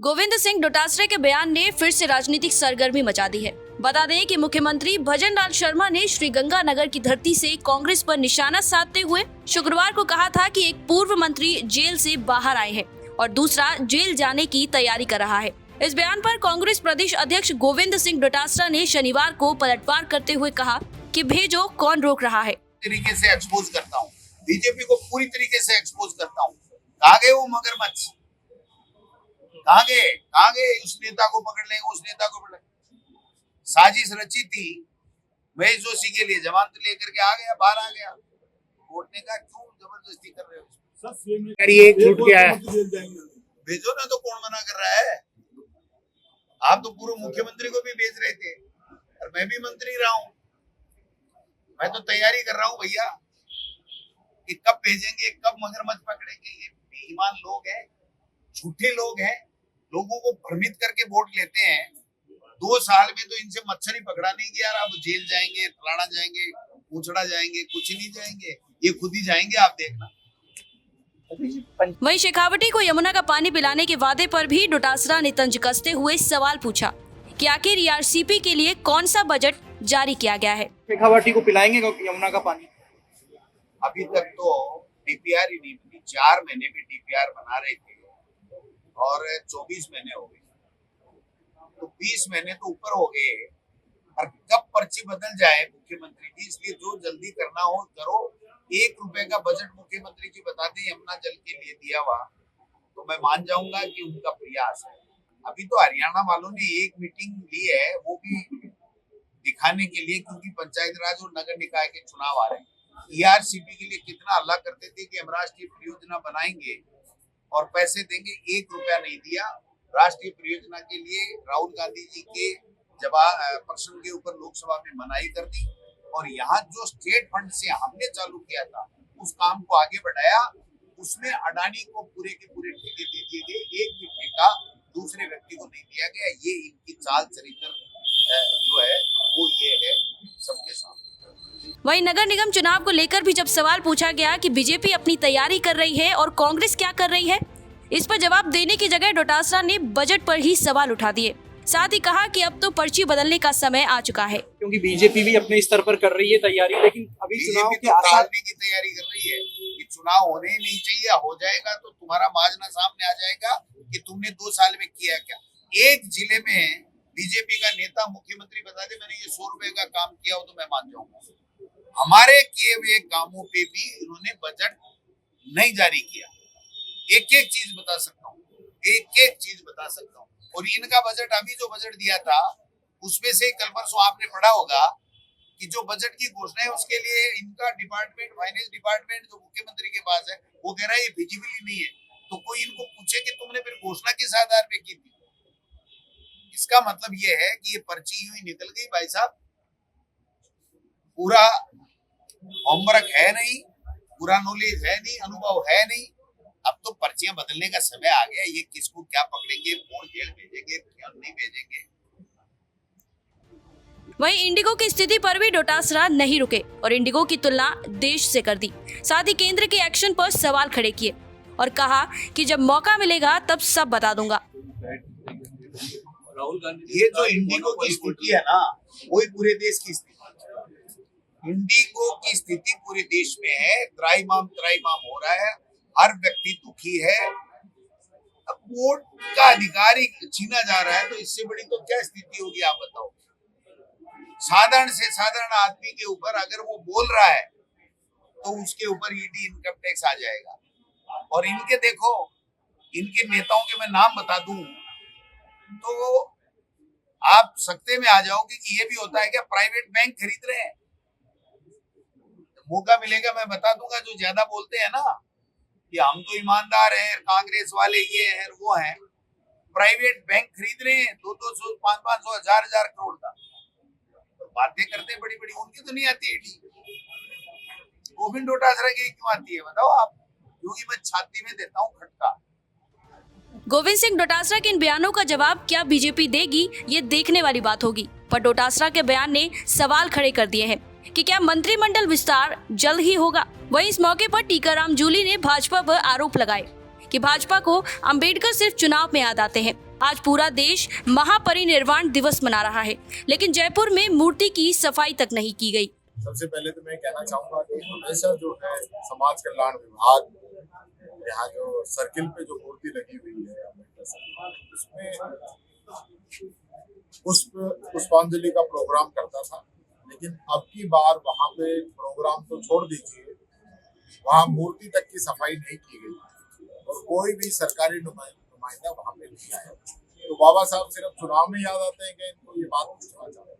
गोविंद सिंह डोटासरा के बयान ने फिर से राजनीतिक सरगर्मी मचा दी है। बता दें कि मुख्यमंत्री भजनलाल शर्मा ने श्रीगंगानगर की धरती से कांग्रेस पर निशाना साधते हुए शुक्रवार को कहा था कि एक पूर्व मंत्री जेल से बाहर आए हैं और दूसरा जेल जाने की तैयारी कर रहा है। इस बयान पर कांग्रेस प्रदेश अध्यक्ष गोविंद सिंह डोटासरा ने शनिवार को पलटवार करते हुए कहा कि भेजो, कौन रोक रहा है। तरीके से एक्सपोज करता हूँ, बीजेपी को पूरी तरीके से एक्सपोज करता हूँ। कहाँ गए वो मगरमच्छ? कहाँ गए? उस नेता को पकड़ लेंगे, उस नेता को पकड़। साजिश रची थी महेश जोशी के लिए, जमानत लेकर के आ गया, बाहर आ गया। कोर्ट ने कहा क्यों जबरदस्ती कर रहे हो? भेजो ना, तो कौन मना कर रहा है? आप तो पूर्व मुख्यमंत्री को भी भेज रहे थे और मैं भी मंत्री रहा हूँ। मैं तो तैयारी कर रहा हूँ भैया कि कब भेजेंगे, कब मगरमच्छ पकड़ेंगे। ये बेईमान लोग हैं, झूठे लोग हैं, लोगों को भ्रमित करके वोट लेते हैं। 2 साल में तो इनसे मच्छर ही पकड़ा नहीं कि यार अब जेल जाएंगे, फलाना जाएंगे, पूछड़ा जाएंगे, कुछ नहीं जाएंगे, ये खुद ही जाएंगे, आप देखना। वहीं शेखावटी को यमुना का पानी पिलाने के वादे पर भी डोटासरा ने तंज कसते हुए सवाल पूछा कि आखिर ईआरसीपी के लिए कौन सा बजट जारी किया गया है। शेखावटी को पिलाएंगे यमुना का पानी? अभी तक तो डीपीआर ही नहीं बनी। 4 महीने में डीपीआर बना रहे थे और 24 महीने हो गए, तो 20 महीने तो ऊपर हो गए। और कब पर्ची बदल जाए मुख्यमंत्री जी, इसलिए जो जल्दी करना हो करो। 1 रुपए का बजट मुख्यमंत्री जी बता दें यमुना जल के लिए दिया हुआ, तो मैं मान जाऊंगा कि उनका प्रयास है। अभी तो हरियाणा वालों ने एक मीटिंग ली है, वो भी दिखाने के लिए, क्योंकि पंचायत राज और नगर निकाय के चुनाव आ रहे हैं। ईआरसीपी के लिए कितना हल्ला करते थे कि हम राष्ट्रीय परियोजना बनाएंगे और पैसे देंगे, 1 रुपया नहीं दिया। राष्ट्रीय परियोजना के लिए राहुल गांधी जी के प्रश्न के ऊपर लोकसभा में मनाही कर दी और यहाँ जो स्टेट फंड से हमने चालू किया था उस काम को आगे बढ़ाया। उसमें अडानी को पूरे के पूरे ठेके दे दिए गए, एक भी ठेका दूसरे व्यक्ति को नहीं दिया गया। ये इनकी चाल चरित्र जो है वो ये है सबके सामने। वहीं नगर निगम चुनाव को लेकर भी जब सवाल पूछा गया कि बीजेपी अपनी तैयारी कर रही है और कांग्रेस क्या कर रही है, इस पर जवाब देने की जगह डोटासरा ने बजट पर ही सवाल उठा दिए। साथ ही कहा कि अब तो पर्ची बदलने का समय आ चुका है, क्योंकि बीजेपी भी अपने स्तर पर कर रही है तैयारी, लेकिन अभी चुनाव के आसार की तैयारी कर रही है कि चुनाव होने ही नहीं चाहिए। हो जाएगा तो तुम्हारा माजना सामने आ जाएगा कि तुमने 2 साल में किया क्या। एक जिले में बीजेपी का नेता मुख्यमंत्री बता दे मैंने ये 100 रुपए का काम किया हो तो मैं मान जाऊंगा। हमारे किए हुए कामों पे भी इन्होंने बजट नहीं जारी किया। एक एक चीज बता सकता हूँ, एक चीज बता सकता हूँ। और इनका बजट, अभी जो बजट दिया था उसमें से कल परसों आपने पढ़ा होगा कि जो बजट की घोषणा है उसके लिए इनका डिपार्टमेंट, फाइनेंस डिपार्टमेंट जो मुख्यमंत्री के पास है, वो कह रहा है ये विजिबल ही नहीं है। तो कोई इनको पूछे कि तुमने फिर घोषणा किस आधार पे की थी। इसका मतलब ये है कि ये पर्ची यूं ही निकल गई भाई साहब। पूरा होमवर्क है नहीं, पूरा नॉलेज है नहीं, अनुभव है नहीं। अब तो पर्चियां बदलने का समय आ गया। ये किसको क्या पकड़ेंगे, कौन जेल भेजेंगे, क्या नहीं भेजेंगे। वहीं इंडिगो की स्थिति पर भी डोटासरा नहीं रुके और इंडिगो की तुलना देश से कर दी। साथ ही केंद्र के एक्शन पर सवाल खड़े किए और कहा कि जब मौका मिलेगा तब सब बता दूंगा। ये जो इंडिगो की स्थिति है ना, वही पूरे देश की स्थिति। इंडिगो की स्थिति पूरे देश में है। त्राईमाम हो रहा है, हर व्यक्ति दुखी है। अब वोट का अधिकार छीना जा रहा है, तो इससे बड़ी तो क्या स्थिति होगी आप बताओ। साधारण से साधारण आदमी के ऊपर अगर वो बोल रहा है तो उसके ऊपर ईडी, इनकम टैक्स आ जाएगा। और इनके देखो, इनके नेताओं के मैं नाम बता दूं तो आप सकते में आ जाओगे कि ये भी होता है क्या, प्राइवेट बैंक खरीद रहे हैं। मौका मिलेगा मैं बता दूंगा। जो ज्यादा बोलते हैं ना कि हम तो ईमानदार हैं, कांग्रेस वाले ये है वो है, प्राइवेट बैंक खरीद रहे हैं 200, 500, 1000 करोड़ का। तो बातें करते बड़ी बड़ी, उनकी तो नहीं आती ईडी। गोविंद डोटासरा की क्यों आती है बताओ आप? क्योंकि मैं छाती में देता हूँ खटका। गोविंद सिंह डोटासरा के इन बयानों का जवाब क्या बीजेपी देगी, ये देखने वाली बात होगी। पर डोटासरा के बयान ने सवाल खड़े कर दिए हैं कि क्या मंत्रिमंडल विस्तार जल्द ही होगा। वहीं इस मौके पर टीकाराम जूली ने भाजपा पर आरोप लगाए कि भाजपा को अंबेडकर सिर्फ चुनाव में याद आते हैं। आज पूरा देश महापरिनिर्वाण दिवस मना रहा है, लेकिन जयपुर में मूर्ति की सफाई तक नहीं की गई। सबसे पहले तो मैं कहना चाहूंगा कि हमेशा जो है समाज कल्याण विभाग यहाँ जो सर्किल पे जो मूर्ति लगी हुई है अम्बेडकर सर्किल, उसमें पुष्पांजलि का प्रोग्राम करता था, लेकिन अब की बार वहाँ पे प्रोग्राम तो छोड़ दीजिए, वहाँ मूर्ति तक की सफाई नहीं की गई और कोई भी सरकारी नुमाइंदा वहाँ पे नहीं आया। तो बाबा साहब सिर्फ चुनाव में याद आते हैं कि इनको ये बात पूछना चाहते हैं।